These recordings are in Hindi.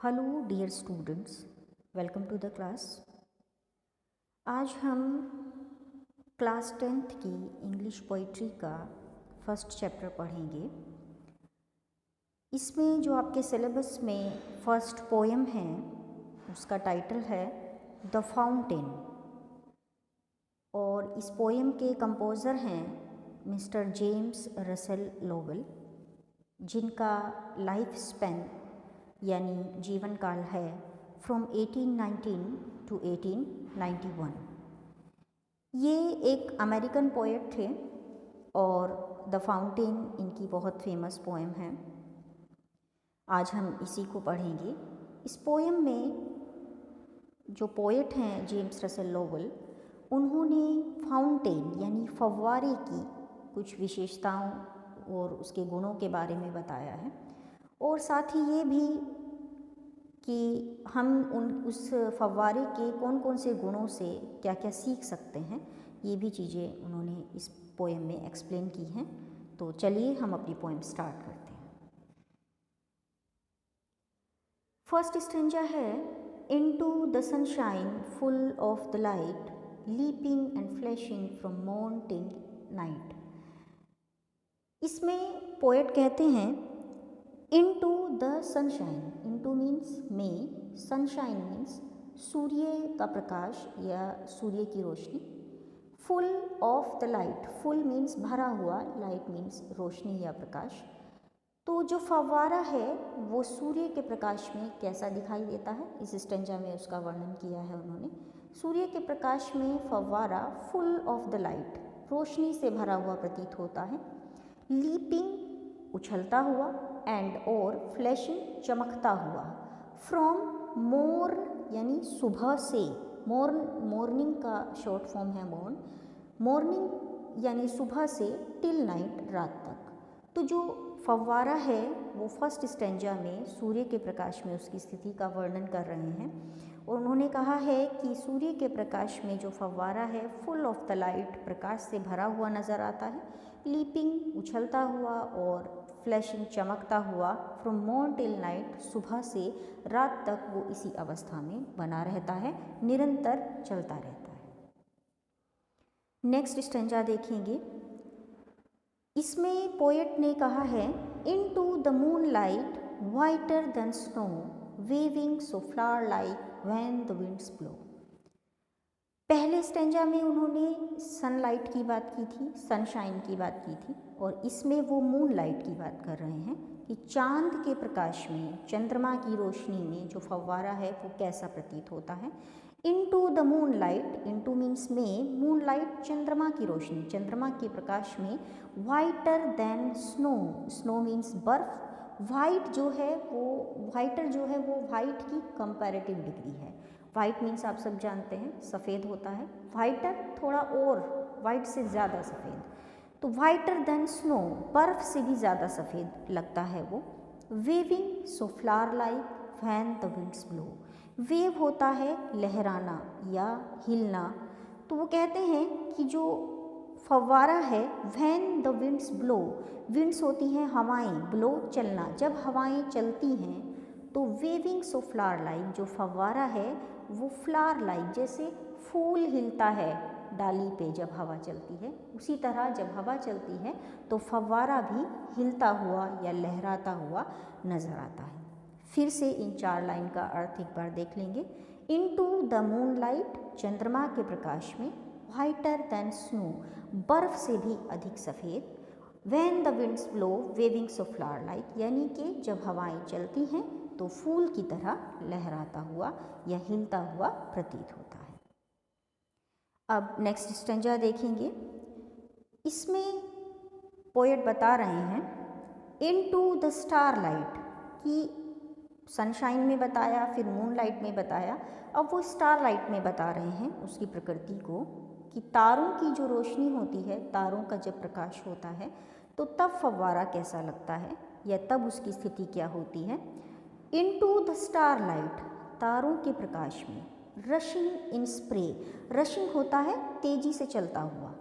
Hello dear students, welcome to the class. आज हम क्लास 10th की इंग्लिश पोइट्री का फर्स्ट चैप्टर पढ़ेंगे। इसमें जो आपके सिलेबस में फर्स्ट पोएम है उसका टाइटल है द फाउंटेन, और इस पोएम के कंपोज़र हैं मिस्टर जेम्स रसेल लोवेल, जिनका लाइफ स्पैन यानी जीवन काल है फ्रॉम 1819 टू 1891। ये एक अमेरिकन पोएट थे और द फाउंटेन इनकी बहुत फेमस पोएम है। आज हम इसी को पढ़ेंगे। इस पोएम में जो पोएट हैं जेम्स रसेल लोवेल, उन्होंने फाउंटेन यानी फव्वारे की कुछ विशेषताओं और उसके गुणों के बारे में बताया है, और साथ ही ये भी कि हम उस फव्वारे के कौन कौन से गुणों से क्या क्या सीख सकते हैं, ये भी चीज़ें उन्होंने इस पोएम में एक्सप्लेन की हैं। तो चलिए हम अपनी पोएम स्टार्ट करते हैं। फर्स्ट स्टेंजा है into the sunshine full of the light leaping and flashing from morn till night. इसमें पोएट कहते हैं into the sunshine, into means में, सनशाइन मीन्स सूर्य का प्रकाश या सूर्य की रोशनी, full of the light, full means भरा हुआ, लाइट मीन्स रोशनी या प्रकाश। तो जो फव्वारा है वो सूर्य के प्रकाश में कैसा दिखाई देता है, इस स्टेंजा में उसका वर्णन किया है उन्होंने। सूर्य के प्रकाश में फव्वारा फुल ऑफ द लाइट, रोशनी से भरा हुआ प्रतीत होता है। लीपिंग उछलता हुआ, एंड और फ्लैशिंग चमकता हुआ, फ्रॉम मॉर्न यानी सुबह से, मॉर्निंग का शॉर्ट फॉर्म है मॉर्न, मॉर्निंग यानी सुबह से, टिल नाइट रात तक। तो जो फव्वारा है वो फर्स्ट स्टेंजा में सूर्य के प्रकाश में उसकी स्थिति का वर्णन कर रहे हैं, और उन्होंने कहा है कि सूर्य के प्रकाश में जो फव्वारा है फुल ऑफ द लाइट, प्रकाश से भरा हुआ नज़र आता है, लीपिंग उछलता हुआ और फ्लैशिंग चमकता हुआ, फ्रॉम मॉर्न टिल नाइट, सुबह से रात तक वो इसी अवस्था में बना रहता है, निरंतर चलता रहता है। नेक्स्ट स्टेंजा देखेंगे। इसमें पोएट ने कहा है into the moonlight whiter than snow waving so flower like when the winds blow. पहले स्टेंजा में उन्होंने सनलाइट की बात की थी, सनशाइन की बात की थी, और इसमें वो मून लाइट की बात कर रहे हैं कि चांद के प्रकाश में, चंद्रमा की रोशनी में जो फव्वारा है वो कैसा प्रतीत होता है। Into the moon light, into means में, मून लाइट चंद्रमा की रोशनी, चंद्रमा के प्रकाश में, वाइटर देन स्नो, स्नो मीन्स बर्फ, वाइट जो है वो, वाइटर जो है वो वाइट की कंपैरेटिव डिग्री है। वाइट मीन्स आप सब जानते हैं सफ़ेद होता है, वाइटर थोड़ा और वाइट से ज़्यादा सफ़ेद, तो वाइटर देन स्नो, बर्फ़ से भी ज़्यादा सफ़ेद लगता है वो। Waving so flower like when the winds blow, wave होता है लहराना या हिलना, तो वो कहते हैं कि जो फव्वारा है when the winds blow, winds होती हैं हवाएं, ब्लो चलना, जब हवाएं चलती हैं तो वेविंग सो फ्लावर लाइक, जो फव्वारा है वो फ्लावर लाइक, जैसे फूल हिलता है डाली पे जब हवा चलती है, उसी तरह जब हवा चलती है तो फव्वारा भी हिलता हुआ या लहराता हुआ नज़र आता है। फिर से इन चार लाइन का अर्थ एक बार देख लेंगे। इनटू द मून लाइट, चंद्रमा के प्रकाश में, वाइटर देन स्नो, बर्फ से भी अधिक सफ़ेद, when the winds blow waving so flower like, यानी कि जब हवाएं चलती हैं तो फूल की तरह लहराता हुआ या हिलता हुआ प्रतीत होता है। अब नेक्स्ट स्टेंजा देखेंगे। इसमें पोएट बता रहे हैं इनटू द स्टार लाइट, कि सनशाइन में बताया, फिर मून लाइट में बताया, अब वो स्टार लाइट में बता रहे हैं उसकी प्रकृति को, कि तारों की जो रोशनी होती है, तारों का जब प्रकाश होता है तो तब फव्वारा कैसा लगता है या तब उसकी स्थिति क्या होती है। इनटू द स्टार लाइट, तारों के प्रकाश में, रशिंग इन स्प्रे, रशिंग होता है तेजी से चलता हुआ,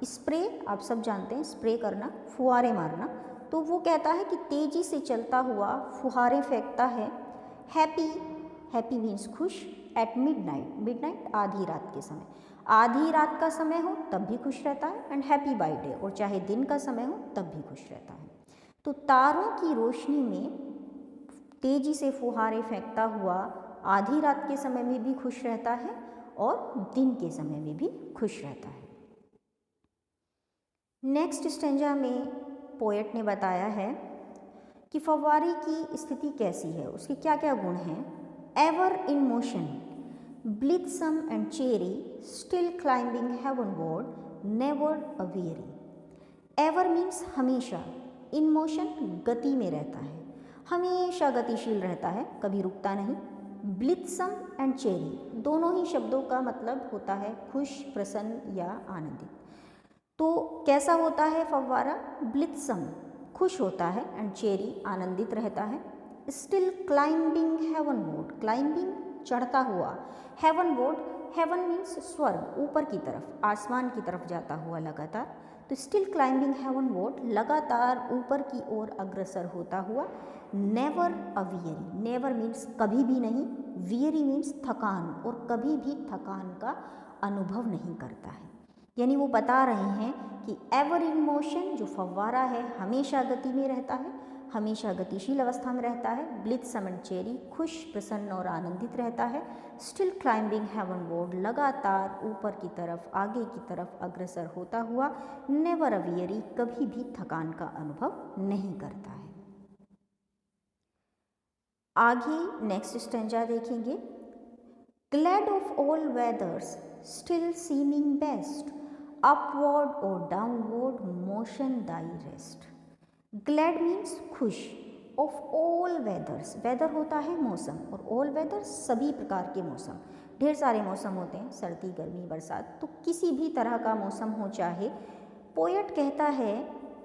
स्प्रे आप सब जानते हैं, स्प्रे करना, फुहारे मारना, तो वो कहता है कि तेजी से चलता हुआ फुहारे फेंकता है हैप्पी, हैप्पी मीन्स खुश। एट मिडनाइट, मिडनाइट आधी रात के समय, आधी रात का समय हो तब भी खुश रहता है। एंड हैप्पी बाय डे, और चाहे दिन का समय हो तब भी खुश रहता है। तो तारों की रोशनी में तेजी से फुहारे फेंकता हुआ आधी रात के समय में भी खुश रहता है और दिन के समय में भी खुश रहता है। नेक्स्ट स्टेंजा में पोएट ने बताया है कि फव्वारे की स्थिति कैसी है, उसके क्या क्या गुण हैं। Ever in motion, blithesome and cheery, still climbing heavenward, never aweary. Ever means हमेशा, इन मोशन गति में रहता है, हमेशा गतिशील रहता है, कभी रुकता नहीं। ब्लिथसम एंड चेरी, दोनों ही शब्दों का मतलब होता है खुश, प्रसन्न या आनंदित। तो कैसा होता है फव्वारा? ब्लिथसम, खुश होता है, एंड चेरी, आनंदित रहता है। स्टिल क्लाइंबिंग हेवनवर्ड, क्लाइंबिंग चढ़ता हुआ, हेवनवर्ड, हेवन मीन्स स्वर्ग, ऊपर की तरफ, आसमान की तरफ जाता हुआ लगातार। तो स्टिल क्लाइंबिंग हेवनवर्ड, लगातार ऊपर की ओर अग्रसर होता हुआ। Never a weary, never means कभी भी नहीं, वियरी मीन्स थकान, और कभी भी थकान का अनुभव नहीं करता है। यानी वो बता रहे हैं कि एवर इन मोशन, जो फव्वारा है, हमेशा गति में रहता है, हमेशा गतिशील अवस्था में रहता है। ब्लिथसम एंड चेरी, खुश, प्रसन्न और आनंदित रहता है। स्टिल क्लाइंबिंग हेवनवर्ड, लगातार ऊपर की तरफ, आगे की तरफ अग्रसर होता हुआ। नेवर अ वियरी, कभी भी थकान का अनुभव नहीं करता है। आगे नेक्स्ट स्टेंजा देखेंगे। Glad of all weathers, still seeming best, upward और downward motion thy rest. Glad means खुश, ऑफ ऑल वेदर्स, वेदर होता है मौसम, और ऑल वेदर सभी प्रकार के मौसम, ढेर सारे मौसम होते हैं, सर्दी, गर्मी, बरसात, तो किसी भी तरह का मौसम हो चाहे। पोएट कहता है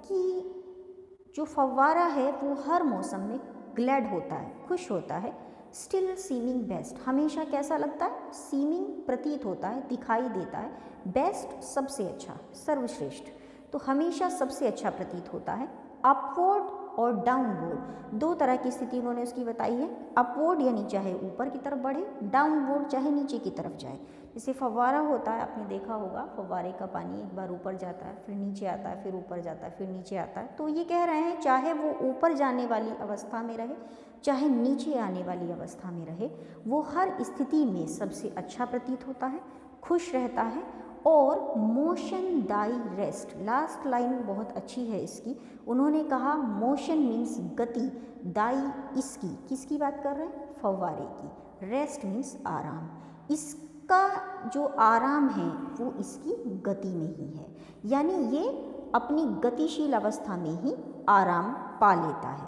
कि जो फव्वारा है वो हर मौसम में ग्लैड होता है, खुश होता है। स्टिल सीमिंग बेस्ट, हमेशा कैसा लगता है? सीमिंग प्रतीत होता है, दिखाई देता है। बेस्ट सबसे अच्छा, सर्वश्रेष्ठ, तो हमेशा सबसे अच्छा प्रतीत होता है। अपवर्ड और डाउनवर्ड, दो तरह की स्थिति उन्होंने उसकी बताई है। अपवर्ड यानी चाहे ऊपर की तरफ बढ़े, डाउनवर्ड चाहे नीचे की तरफ जाए। जैसे फव्वारा होता है, आपने देखा होगा, फव्वारे का पानी एक बार ऊपर जाता है, फिर नीचे आता है, फिर ऊपर जाता है, फिर नीचे आता है। तो ये कह रहे हैं चाहे वो ऊपर जाने वाली अवस्था में रहे, चाहे नीचे आने वाली अवस्था में रहे, वो हर स्थिति में सबसे अच्छा प्रतीत होता है, खुश रहता है। और motion thy rest, last line बहुत अच्छी है इसकी। उन्होंने कहा मोशन मीन्स गति, दाई इसकी, किसकी बात कर रहे हैं? फव्वारे की। रेस्ट मीन्स आराम, इसका जो आराम है वो इसकी गति में ही है, यानी ये अपनी गतिशील अवस्था में ही आराम पा लेता है।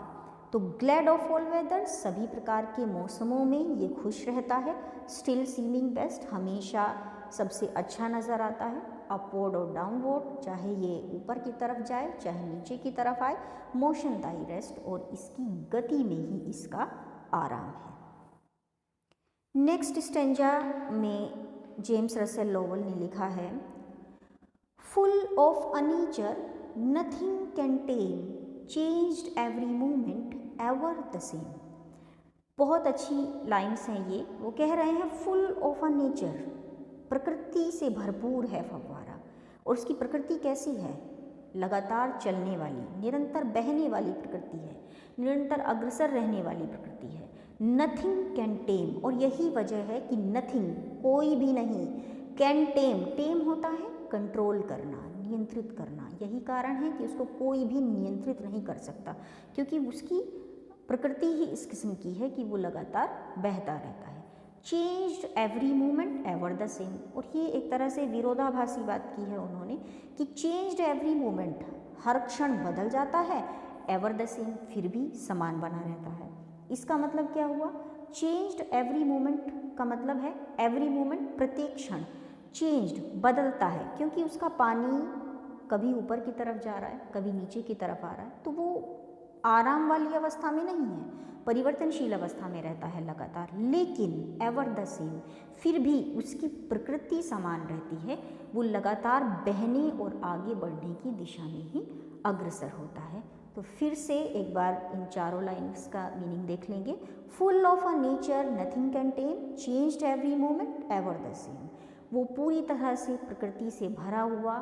तो ग्लैड ऑफ ऑल वेदर, सभी प्रकार के मौसमों में ये खुश रहता है। स्टिल सीमिंग बेस्ट, हमेशा सबसे अच्छा नज़र आता है। अपवर्ड और डाउनवर्ड, चाहे ये ऊपर की तरफ जाए चाहे नीचे की तरफ आए। मोशन दाई रेस्ट, और इसकी गति में ही इसका आराम है। नेक्स्ट स्टेंजा में जेम्स रसेल लोवेल ने लिखा है, full of a nature nothing can tame, changed every moment ever the same. बहुत अच्छी लाइन्स हैं ये। वो कह रहे हैं फुल ऑफ अ नेचर, प्रकृति से भरपूर है फव्वारा, और उसकी प्रकृति कैसी है? लगातार चलने वाली, निरंतर बहने वाली प्रकृति है, निरंतर अग्रसर रहने वाली प्रकृति है। नथिंग कैन टेम, और यही वजह है कि नथिंग, कोई भी नहीं, कैन टेम, टेम होता है कंट्रोल करना, नियंत्रित करना। यही कारण है कि उसको कोई भी नियंत्रित नहीं कर सकता, क्योंकि उसकी प्रकृति ही इस किस्म की है कि वो लगातार बहता रहता है। Changed every moment ever the same, और ये एक तरह से विरोधाभासी बात की है उन्होंने कि चेंज्ड एवरी मोमेंट, हर क्षण बदल जाता है, एवर द सेम, फिर भी समान बना रहता है। इसका मतलब क्या हुआ? चेंज्ड एवरी मोमेंट का मतलब है एवरी मोमेंट, प्रत्येक क्षण, चेंज्ड बदलता है, क्योंकि उसका पानी कभी ऊपर की तरफ जा रहा है, कभी नीचे की तरफ आ रहा है, तो वो आराम वाली अवस्था में नहीं है, परिवर्तनशील अवस्था में रहता है लगातार। लेकिन एवर द सेम, फिर भी उसकी प्रकृति समान रहती है, वो लगातार बहने और आगे बढ़ने की दिशा में ही अग्रसर होता है। तो फिर से एक बार इन चारों लाइन्स का मीनिंग देख लेंगे। Full of a nature nothing can tame, changed every moment ever the same. वो पूरी तरह से प्रकृति से भरा हुआ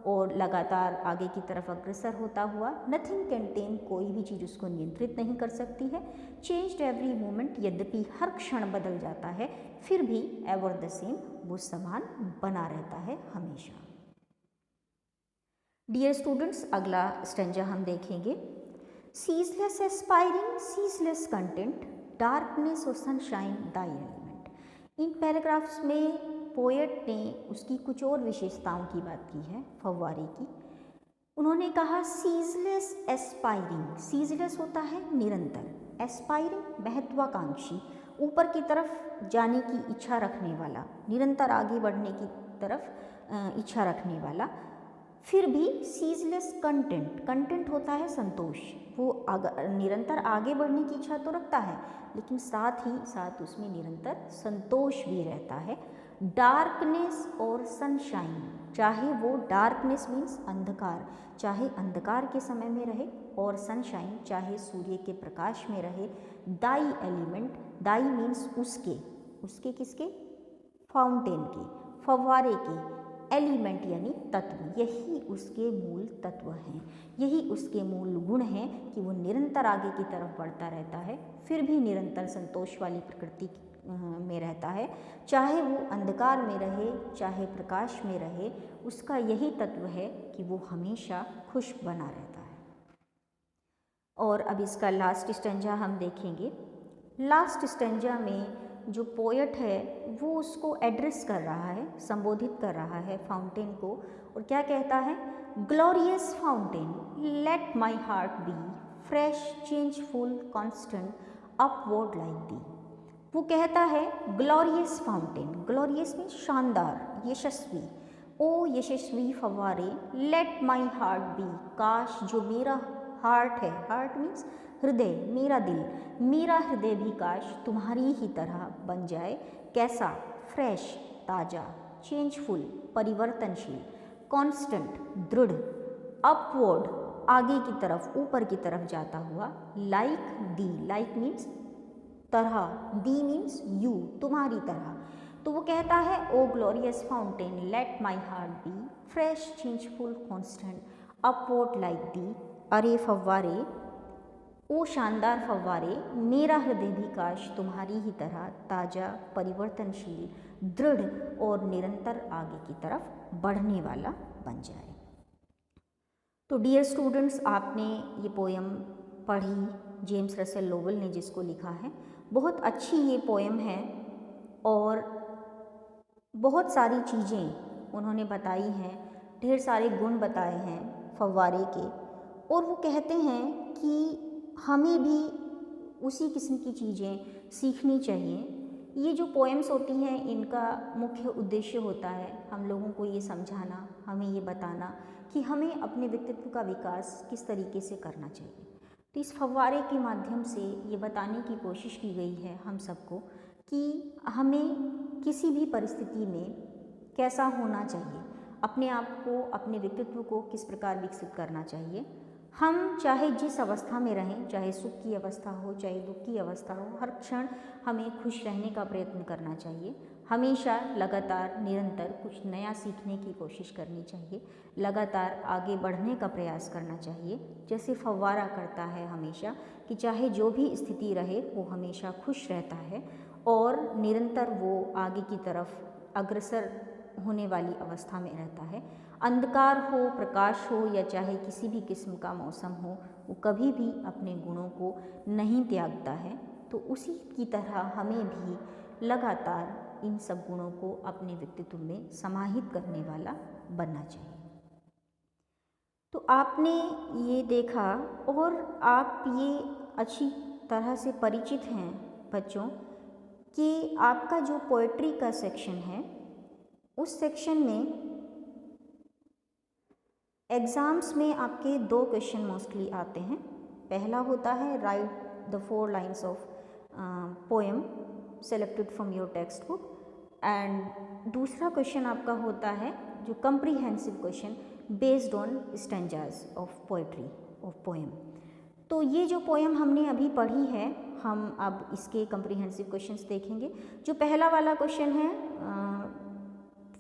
और लगातार आगे की तरफ अग्रसर होता हुआ। नथिंग कैन टेम, कोई भी चीज़ उसको नियंत्रित नहीं कर सकती है। चेंज्ड एवरी मोमेंट, यद्यपि हर क्षण बदल जाता है, फिर भी एवर द सेम, वो समान बना रहता है हमेशा। डियर स्टूडेंट्स, अगला स्टेंजा हम देखेंगे। Ceaseless aspiring, ceaseless content, darkness और सनशाइन दाई एलिमेंट। इन पैराग्राफ्स में पोएट ने उसकी कुछ और विशेषताओं की बात की है फव्वारे की। उन्होंने कहा सीजलेस एस्पायरिंग, सीजलेस होता है निरंतर, एस्पायरिंग महत्वाकांक्षी, ऊपर की तरफ जाने की इच्छा रखने वाला, निरंतर आगे बढ़ने की तरफ इच्छा रखने वाला। फिर भी सीजलेस कंटेंट, कंटेंट होता है संतोष, वो निरंतर आगे बढ़ने की इच्छा तो रखता है, लेकिन साथ ही साथ उसमें निरंतर संतोष भी रहता है। डार्कनेस और सनशाइन, चाहे वो डार्कनेस मीन्स अंधकार, चाहे अंधकार के समय में रहे, और सनशाइन चाहे सूर्य के प्रकाश में रहे। दाई एलिमेंट, दाई मीन्स उसके, उसके किसके, फाउंटेन के, फव्वारे के, एलिमेंट यानी तत्व, यही उसके मूल तत्व हैं, यही उसके मूल गुण हैं कि वो निरंतर आगे की तरफ बढ़ता रहता है, फिर भी निरंतर संतोष वाली प्रकृति में रहता है। चाहे वो अंधकार में रहे, चाहे प्रकाश में रहे, उसका यही तत्व है कि वो हमेशा खुश बना रहता है। और अब इसका लास्ट स्टेंजा हम देखेंगे। लास्ट स्टेंजा में जो पोएट है वो उसको एड्रेस कर रहा है, संबोधित कर रहा है फाउंटेन को, और क्या कहता है, glorious fountain, let my heart be fresh changeful constant upward like thee. वो कहता है ग्लोरियस फाउंटेन, ग्लोरियस में शानदार, यशस्वी, ओ यशस्वी फव्वारे, लेट माई हार्ट बी, काश जो मेरा हार्ट है, हार्ट मीन्स हृदय, मेरा दिल, मेरा हृदय भी काश तुम्हारी ही तरह बन जाए। कैसा, फ्रेश ताज़ा, चेंजफुल परिवर्तनशील, कांस्टेंट दृढ़, अपवर्ड आगे की तरफ, ऊपर की तरफ जाता हुआ, लाइक दी, लाइक मीन्स तरह, दी मीन्स यू, तुम्हारी तरह। तो वो कहता है O glorious fountain, let my heart be fresh changeful constant upward like thee. अरे फव्वारे, ओ शानदार फव्वारे, मेरा हृदय भी काश तुम्हारी ही तरह ताज़ा, परिवर्तनशील, दृढ़ और निरंतर आगे की तरफ बढ़ने वाला बन जाए। तो डियर स्टूडेंट्स, आपने ये पोएम पढ़ी, जेम्स रसेल लोवेल ने जिसको लिखा है। बहुत अच्छी ये पोएम है और बहुत सारी चीज़ें उन्होंने बताई हैं, ढेर सारे गुण बताए हैं फव्वारे के, और वो कहते हैं कि हमें भी उसी किस्म की चीज़ें सीखनी चाहिए। ये जो पोएम्स होती हैं इनका मुख्य उद्देश्य होता है हम लोगों को ये समझाना, हमें ये बताना कि हमें अपने व्यक्तित्व का विकास किस तरीके से करना चाहिए। तो इस फव्वारे के माध्यम से ये बताने की कोशिश की गई है हम सबको कि हमें किसी भी परिस्थिति में कैसा होना चाहिए, अपने आप को, अपने व्यक्तित्व को किस प्रकार विकसित करना चाहिए। हम चाहे जिस अवस्था में रहें, चाहे सुख की अवस्था हो, चाहे दुख की अवस्था हो, हर क्षण हमें खुश रहने का प्रयत्न करना चाहिए। हमेशा लगातार निरंतर कुछ नया सीखने की कोशिश करनी चाहिए, लगातार आगे बढ़ने का प्रयास करना चाहिए, जैसे फव्वारा करता है हमेशा, कि चाहे जो भी स्थिति रहे वो हमेशा खुश रहता है और निरंतर वो आगे की तरफ अग्रसर होने वाली अवस्था में रहता है। अंधकार हो, प्रकाश हो, या चाहे किसी भी किस्म का मौसम हो, वो कभी भी अपने गुणों को नहीं त्यागता है। तो उसी की तरह हमें भी लगातार इन सब गुणों को अपने व्यक्तित्व में समाहित करने वाला बनना चाहिए। तो आपने ये देखा और आप ये अच्छी तरह से परिचित हैं बच्चों कि आपका जो पोएट्री का सेक्शन है उस सेक्शन में एग्ज़ाम्स में आपके 2 क्वेश्चन मोस्टली आते हैं। पहला होता है write the 4 lines of poem selected from your text book, and दूसरा क्वेश्चन आपका होता है जो comprehensive question based on stanzas of poetry of poem. तो ये जो पोएम हमने अभी पढ़ी है, हम अब इसके कम्प्रीहेंसिव क्वेश्चंस देखेंगे। जो पहला वाला क्वेश्चन है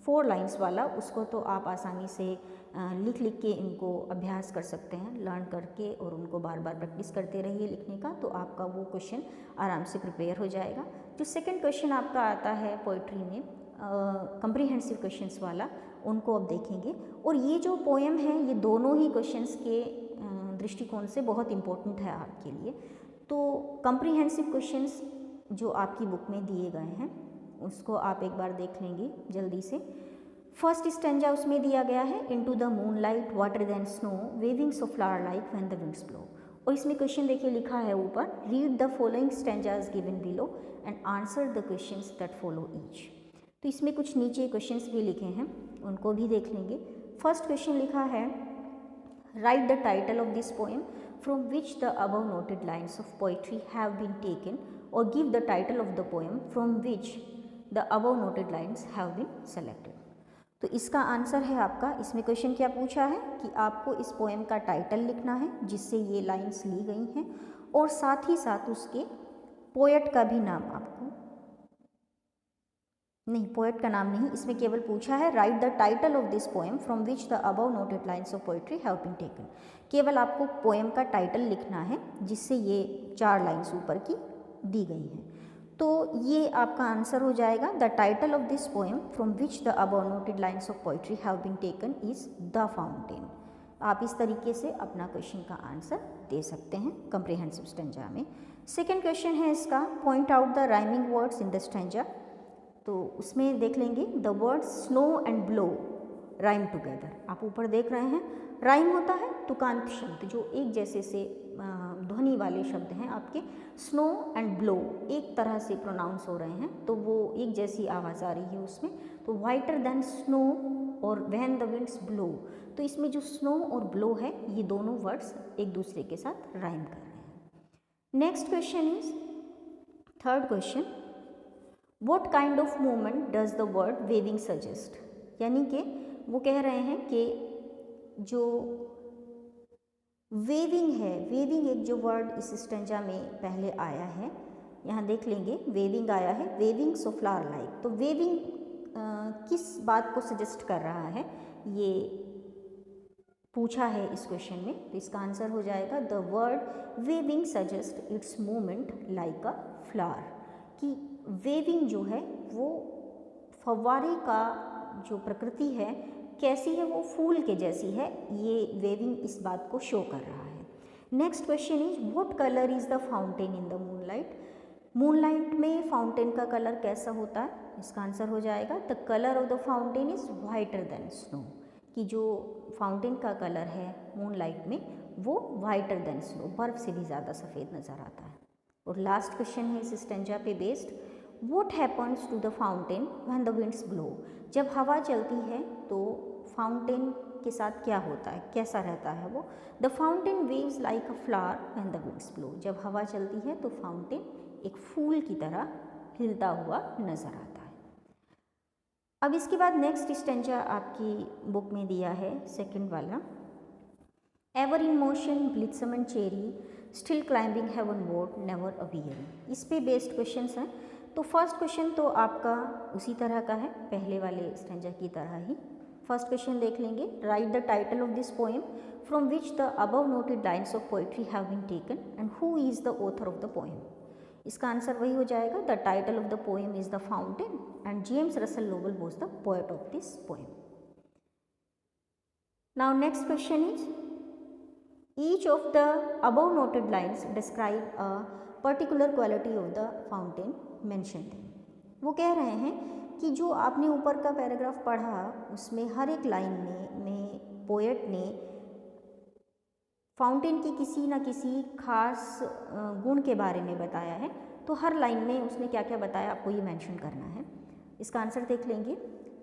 4 लाइन्स वाला, उसको तो आप आसानी से लिख के इनको अभ्यास कर सकते हैं, लर्न करके, और उनको बार बार प्रैक्टिस करते रहिए लिखने का, तो आपका वो क्वेश्चन आराम से प्रिपेयर हो जाएगा। जो सेकंड क्वेश्चन आपका आता है पोइट्री में कम्प्रीहेंसिव क्वेश्चंस वाला, उनको अब देखेंगे। और ये जो पोएम है ये दोनों ही क्वेश्चंस के दृष्टिकोण से बहुत इम्पोर्टेंट है आपके लिए। तो कम्प्रीहेंसिव क्वेश्चंस जो आपकी बुक में दिए गए हैं उसको आप एक बार देख लेंगे जल्दी से। फर्स्ट स्टेंजा उसमें दिया गया है, into the moonlight whiter than snow wavings of flower like when the winds blow. और इसमें क्वेश्चन देखिए लिखा है ऊपर, read the following stanzas given below and answer the questions that follow each. तो इसमें कुछ नीचे क्वेश्चंस भी लिखे हैं, उनको भी देख लेंगे। फर्स्ट क्वेश्चन लिखा है, write the title of this poem from which the above noted lines of poetry have been taken, और give the title of the poem from which the above noted lines have been selected. तो इसका आंसर है आपका, इसमें क्वेश्चन क्या पूछा है कि आपको इस पोएम का टाइटल लिखना है जिससे ये लाइन्स ली गई हैं, और साथ ही साथ उसके पोएट का भी नाम आपको, नहीं पोएट का नाम नहीं, इसमें केवल पूछा है write the title of this poem from which the above noted lines of poetry have been taken. केवल आपको पोएम का टाइटल लिखना है जिससे ये 4 लाइन्स ऊपर की दी गई हैं। तो ये आपका आंसर हो जाएगा, the title of this poem from which the above noted lines of poetry have been taken is the fountain. आप इस तरीके से अपना क्वेश्चन का आंसर दे सकते हैं कम्प्रीहेंसिव स्टेंजा में। सेकेंड क्वेश्चन है इसका, point out the rhyming words in the stanza. तो उसमें देख लेंगे, the word snow and blow rhyme together. आप ऊपर देख रहे हैं, राइम होता है तुकांत शब्द जो एक जैसे से ध्वनि वाले शब्द हैं आपके। स्नो एंड ब्लो एक तरह से प्रोनाउंस हो रहे हैं, तो वो एक जैसी आवाज़ आ रही है उसमें। तो वाइटर देन स्नो और व्हेन द विंड्स ब्लो, तो इसमें जो स्नो और ब्लो है ये दोनों वर्ड्स एक दूसरे के साथ राइम कर रहे हैं। Next question is third question, what kind of movement does the word waving suggest. यानी कि वो कह रहे हैं कि जो वेविंग है, वेविंग एक जो वर्ड इस स्टेंजा में पहले आया है, यहाँ देख लेंगे वेविंग आया है, वेविंग्स ऑफ फ्लावर लाइक। तो वेविंग किस बात को सजेस्ट कर रहा है ये पूछा है इस क्वेश्चन में। तो इसका आंसर हो जाएगा, the word waving suggest its movement like a flower. कि वेविंग जो है वो फव्वारे का जो प्रकृति है कैसी है, वो फूल के जैसी है, ये वेविंग इस बात को शो कर रहा है। Next question is, what colour is the fountain in the moonlight. Moonlight में फाउंटेन का कलर कैसा होता है, इसका आंसर हो जाएगा, the colour of the fountain is वाइटर than snow. कि जो फाउंटेन का कलर है मूनलाइट में वो वाइटर देन स्नो, बर्फ से भी ज़्यादा सफ़ेद नज़र आता है। और लास्ट क्वेश्चन है इस स्टेंजा पे based, what happens to the fountain when the winds blow. जब हवा चलती है तो फाउंटेन के साथ क्या होता है, कैसा रहता है वो। The fountain waves like a flower when the winds blow. जब हवा चलती है तो फाउंटेन एक फूल की तरह हिलता हुआ नजर आता है। अब इसके बाद नेक्स्ट स्टेंजा आपकी बुक में दिया है सेकंड वाला, ever in motion blithesome and cheery still climbing heavenward never aweary. इस पे बेस्ड क्वेश्चंस हैं। तो फर्स्ट क्वेश्चन तो आपका उसी तरह का है, पहले वाले स्टेंजा की तरह ही। फर्स्ट क्वेश्चन देख लेंगे, write the title of this poem from which the above noted lines of poetry have been taken and who is the author of the poem. इसका आंसर वही हो जाएगा, the title of the poem is the fountain and James Russell Lowell was the poet of this poem. Now next question is, each of the above noted lines describe a particular quality of the fountain mentioned in। वो कह रहे हैं कि जो आपने ऊपर का पैराग्राफ पढ़ा उसमें हर एक लाइन में पोएट ने फाउंटेन की किसी न किसी खास गुण के बारे में बताया है। तो हर लाइन में उसने क्या क्या बताया आपको ये मेंशन करना है। इसका आंसर देख लेंगे।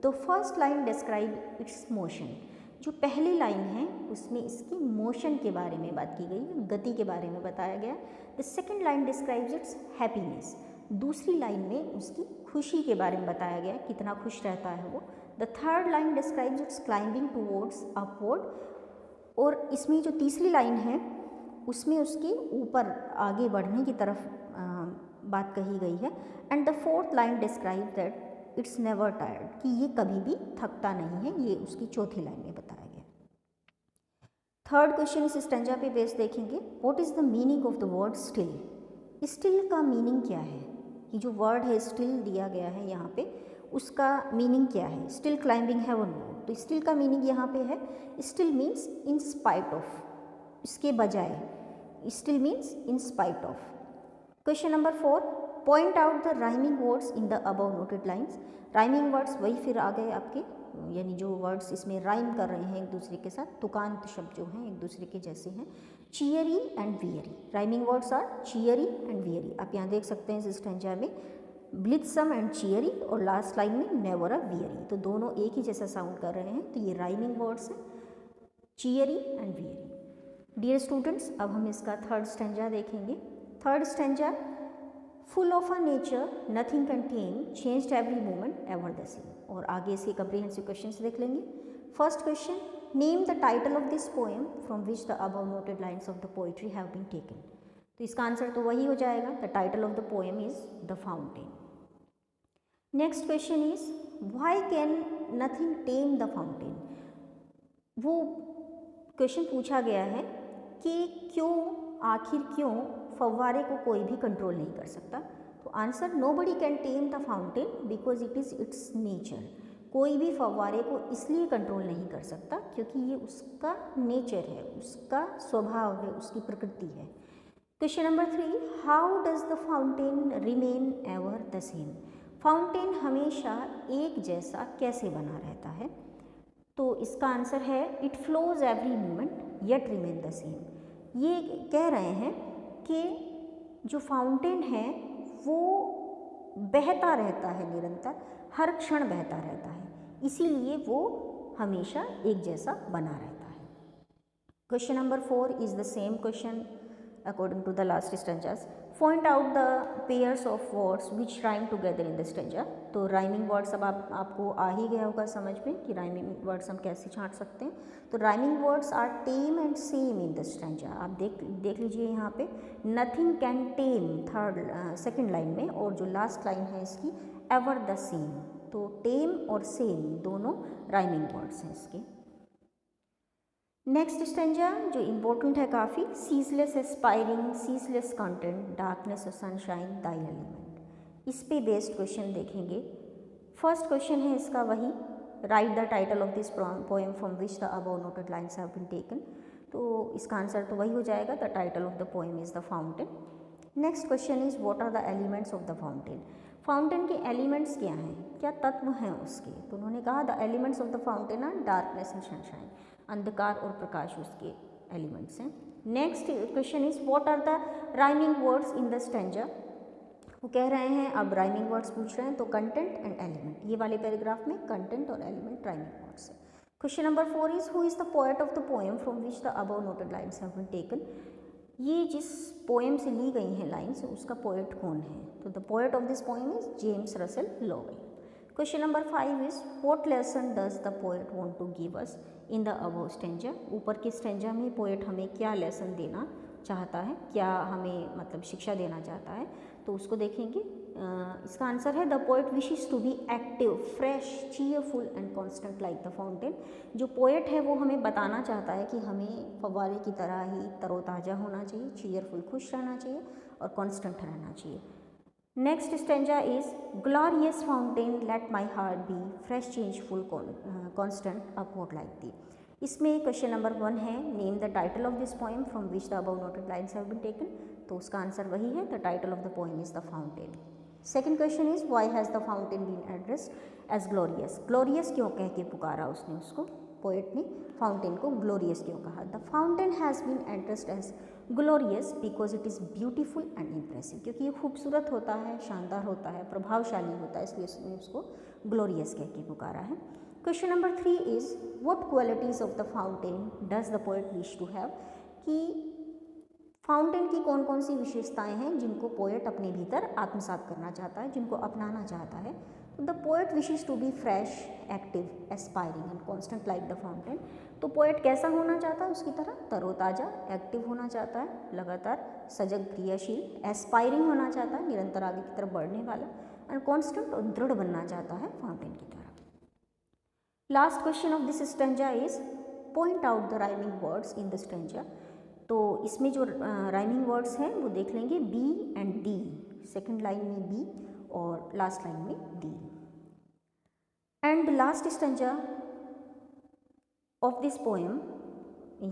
तो first line describe it's motion. जो पहली लाइन है उसमें इसकी मोशन के बारे में बात की गई, गति के बारे में बताया गया। The second line describes it's happiness. दूसरी लाइन में उसकी खुशी के बारे में बताया गया, कितना खुश रहता है वो। The third line describes it's climbing towards upward. और इसमें जो तीसरी लाइन है उसमें उसके ऊपर आगे बढ़ने की तरफ बात कही गई है। And the fourth line describe that it's never tired, कि ये कभी भी थकता नहीं है, ये उसकी चौथी लाइन में बताया गया। थर्ड क्वेश्चन इस स्टैंजा पे बेस देखेंगे, what is the meaning of the word still. Still का मीनिंग क्या है, ये जो वर्ड है स्टिल दिया गया है यहाँ पे, उसका मीनिंग क्या है। स्टिल क्लाइंबिंग हेवन मोर, तो स्टिल का मीनिंग यहाँ पे है still means in spite of, इसके बजाय, still means in spite of. Question number 4, point out the rhyming words in the above noted lines. Rhyming words वही फिर आ गए आपके, यानी जो वर्ड्स इसमें राइम कर रहे हैं एक दूसरे के साथ, तुकांत शब्द जो हैं एक दूसरे के जैसे हैं। Cheery and weary, rhyming words are cheery and weary. आप यहाँ देख सकते हैं इस स्टैंजा में ब्लिथसम एंड चियरी, और लास्ट लाइन में नेवर अ वियरी, तो दोनों एक ही जैसा साउंड कर रहे हैं, तो ये राइमिंग वर्ड्स हैं cheery and weary. Dear students, अब हम इसका थर्ड स्टैंजा देखेंगे। Third stanza, full of a nature nothing can tame changed every moment ever the same, और आगे इसके कम्प्रीहेंसिव क्वेश्चंस देख लेंगे। First question, name the title of this poem from which the above noted lines of the poetry have been taken. तो इसका आंसर तो वही हो जाएगा, the title of the poem is the fountain. Next question is why can nothing time the fountain. वो क्वेश्चन पूछा गया है कि क्यों, आखिर क्यों फव्वारे को कोई भी कंट्रोल नहीं कर सकता। तो answer, nobody can time the fountain because it is it's nature. कोई भी फव्वारे को इसलिए कंट्रोल नहीं कर सकता क्योंकि ये उसका नेचर है, उसका स्वभाव है, उसकी प्रकृति है। Question number 3, how does the fountain remain ever the same. Fountain हमेशा एक जैसा कैसे बना रहता है। तो इसका आंसर है it flows every moment yet remain the same. ये कह रहे हैं कि जो फाउंटेन है वो बहता रहता है निरंतर, हर क्षण बहता रहता है, इसीलिए वो हमेशा एक जैसा बना रहता है। Question number 4 is the same question according to the last stanzas. Point out the pairs of words which rhyme together in the stanza. तो राइमिंग वर्ड्स अब आपको आ ही गया होगा समझ में कि राइमिंग वर्ड्स हम कैसे छांट सकते हैं। तो rhyming words are tame and same in the stanza. आप देख लीजिए यहाँ पे nothing can tame second line में, और जो लास्ट लाइन है इसकी एवर द सेम, तो टेम और सेम दोनों राइमिंग वर्ड्स हैं इसके। नेक्स्ट स्टेंजा जो इम्पोर्टेंट है काफ़ी, ceaseless aspiring ceaseless content darkness और सनशाइन दाई एलिमेंट। इस पे बेस्ड क्वेश्चन देखेंगे। फर्स्ट क्वेश्चन है इसका वही, write the title of this poem from which the above noted lines have been taken. तो इसका आंसर तो वही हो जाएगा, the title of the poem is the fountain. Next question is what are the elements of the fountain. Fountain के एलिमेंट्स क्या हैं, क्या तत्व हैं उसके। तो उन्होंने कहा the elements of the fountain are darkness and sunshine, अंधकार और प्रकाश उसके एलिमेंट्स हैं। Next question is what are the rhyming words in the stanza. वो कह रहे हैं, अब राइमिंग वर्ड्स पूछ रहे हैं, तो कंटेंट एंड एलिमेंट, ये वाले पैराग्राफ में कंटेंट और एलिमेंट राइमिंग वर्ड्स है। Question number 4 is who is the poet of the poem from which the above noted lines have been taken. ये जिस पोएम से ली गई हैं लाइन्स, उसका पोएट कौन है। तो the poet of this poem is James Russell Lowell. Question number 5 is what lesson does the poet want to give us in the above stanza. ऊपर के स्टेंजा में पोएट हमें क्या लेसन देना चाहता है, क्या हमें मतलब शिक्षा देना चाहता है, तो उसको देखेंगे। इसका आंसर है the poet wishes to be active fresh cheerful and constant like the fountain. जो पोएट है वो हमें बताना चाहता है कि हमें फव्वारे की तरह ही तरोताज़ा होना चाहिए, चीयरफुल खुश रहना चाहिए और कॉन्स्टेंट रहना चाहिए। Next stanza is glorious fountain let my heart be fresh changeful constant upward like thee. इसमें क्वेश्चन नंबर 1 है, name the title of this poem from which the above noted lines have been taken. तो उसका आंसर वही है, the title of the poem is the fountain. Second question is why has the fountain been addressed as glorious. Glorious क्यों कह के पुकारा उसने उसको, पोएट ने फाउंटेन को ग्लोरियस क्यों कहा। The fountain has been addressed as glorious because it is beautiful and impressive, क्योंकि ये खूबसूरत होता है, शानदार होता है, प्रभावशाली होता है, इसलिए उसने उसको ग्लोरियस कह के पुकारा है। Question number 3 is what qualities of the fountain does the poet wish to have, कि फाउंटेन की कौन कौन सी विशेषताएं हैं जिनको पोएट अपने भीतर आत्मसात करना चाहता है, जिनको अपनाना चाहता है? The poet wishes to be fresh, active, aspiring and constant like the fountain. तो पोएट कैसा होना चाहता है? उसकी तरह तरोताज़ा, एक्टिव होना चाहता है, लगातार सजग, क्रियाशील, एस्पायरिंग होना चाहता है, निरंतर आगे की तरफ बढ़ने वाला, एंड कॉन्स्टेंट और दृढ़ बनना चाहता है फाउंटेन की तरह। Last question of this stanza is point out the rhyming words in the stanza. तो इसमें जो राइमिंग वर्ड्स हैं वो देख लेंगे, B and D. Second line में बी और लास्ट लाइन में D. And last stanza of this poem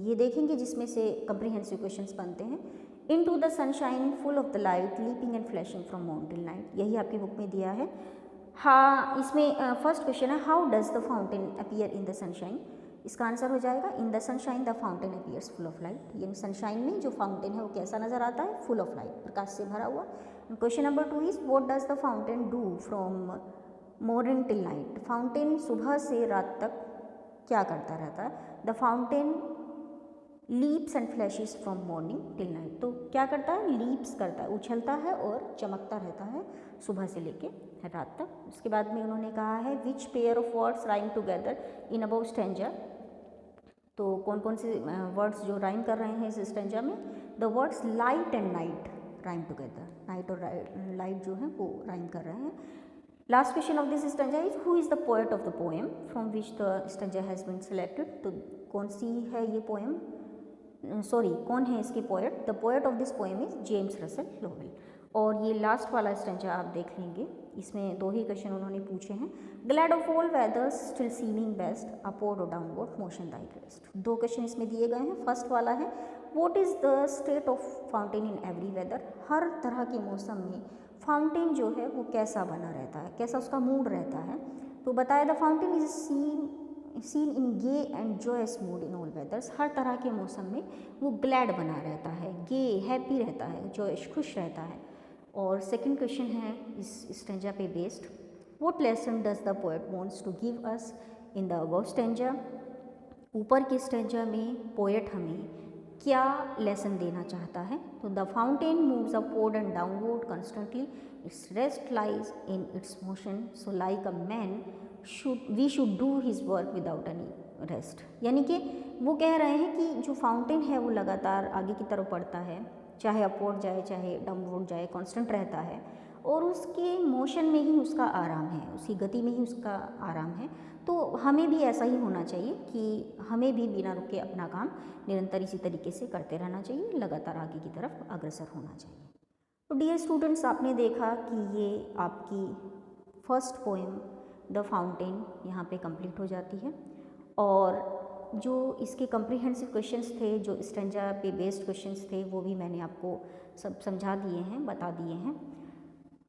ये देखेंगे जिसमें से कंप्रीहेंसिव क्वेश्चंस बनते हैं। Into the sunshine full of the light leaping and flashing from mountain light, यही आपकी बुक में दिया है। हाँ, इसमें फर्स्ट क्वेश्चन है, how does the fountain appear in the sunshine? इसका आंसर हो जाएगा, in the sunshine the fountain appears full of light. यानी सनशाइन में जो फाउंटेन है वो कैसा नजर आता है? फुल ऑफ लाइट, प्रकाश से भरा हुआ। Question number 2 is what does the fountain do from morning till night? Fountain सुबह से रात तक क्या करता रहता है? The fountain leaps and flashes from morning till night. तो क्या करता है? लीप्स करता है, उछलता है और चमकता रहता है सुबह से लेके रात तक। उसके बाद में उन्होंने कहा है which pair of words rhyme together in above stanza. तो कौन कौन से वर्ड्स जो राइम कर रहे हैं इस स्टेंजा में? The words light and night rhyme together, night और लाइट जो है वो राइम कर रहे हैं। Last question of this stanza is who is the poet of the poem from which the stanza has been selected. तो कौन सी है ये पोएम, कौन है इसके poet? The poet of this poem is James Russell Lowell. और ये लास्ट वाला स्टेंजा आप देख लेंगे, इसमें 2 ही क्वेश्चन उन्होंने पूछे हैं। Glad of all weathers still seeming best, upward और downward motion thy rest. 2 question इसमें दिए गए हैं। फर्स्ट वाला है what is the state of fountain in every weather? हर तरह के मौसम में फाउंटेन जो है वो कैसा बना रहता है, कैसा उसका मूड रहता है? तो बताया the fountain is seen in gay and joyous mood in all weathers. हर तरह के मौसम में वो ग्लैड बना रहता है, गे, हैप्पी रहता है, जॉयश, खुश रहता है। और सेकंड क्वेश्चन है इस स्टेंजा पे based, what lesson does the poet wants to give us in the above stanza? ऊपर के स्टेंजा में पोएट हमें क्या लेसन देना चाहता है? तो the fountain moves upward and downward constantly, its rest lies in its motion, so like a man we should do his work without any rest. यानी कि वो कह रहे हैं कि जो फाउंटेन है वो लगातार आगे की तरफ बढ़ता है, चाहे अपवर्ड जाए चाहे डाउनवर्ड जाए, कांस्टेंट रहता है और उसके मोशन में ही उसका आराम है, उसकी गति में ही उसका आराम है। तो हमें भी ऐसा ही होना चाहिए कि हमें भी बिना रुके अपना काम निरंतर इसी तरीके से करते रहना चाहिए, लगातार आगे की तरफ अग्रसर होना चाहिए। तो डियर स्टूडेंट्स, आपने देखा कि ये आपकी फर्स्ट पोएम द फाउंटेन यहाँ पे कंप्लीट हो जाती है। और जो इसके कम्प्रीहेंसिव क्वेश्चंस थे, जो स्टेंजा पे बेस्ड क्वेश्चंस थे, वो भी मैंने आपको सब समझा दिए हैं, बता दिए हैं।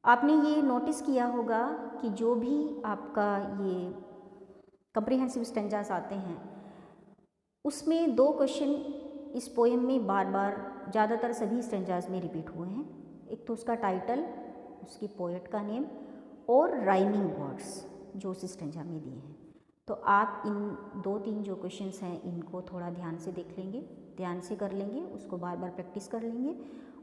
आपने ये नोटिस किया होगा कि जो भी आपका ये कम्प्रीहेंसिव स्टेंजास आते हैं उसमें 2 क्वेश्चन इस पोएम में बार बार ज़्यादातर सभी स्टेंजास में रिपीट हुए हैं। एक तो उसका टाइटल, उसकी पोएट का नेम और राइमिंग वर्ड्स जो उस स्टेंजा में दिए हैं। तो आप इन 2-3 जो क्वेश्चंस हैं इनको थोड़ा ध्यान से देख लेंगे, ध्यान से कर लेंगे, उसको बार बार प्रैक्टिस कर लेंगे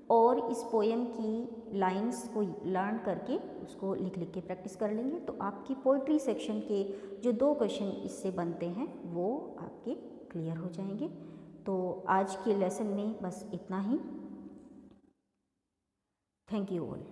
और इस पोएम की लाइंस को लर्न करके उसको लिख लिख के प्रैक्टिस कर लेंगे। तो आपकी पोइट्री सेक्शन के जो 2 क्वेश्चन इससे बनते हैं वो आपके क्लियर हो जाएंगे। तो आज के लेसन में बस इतना ही। Thank you all.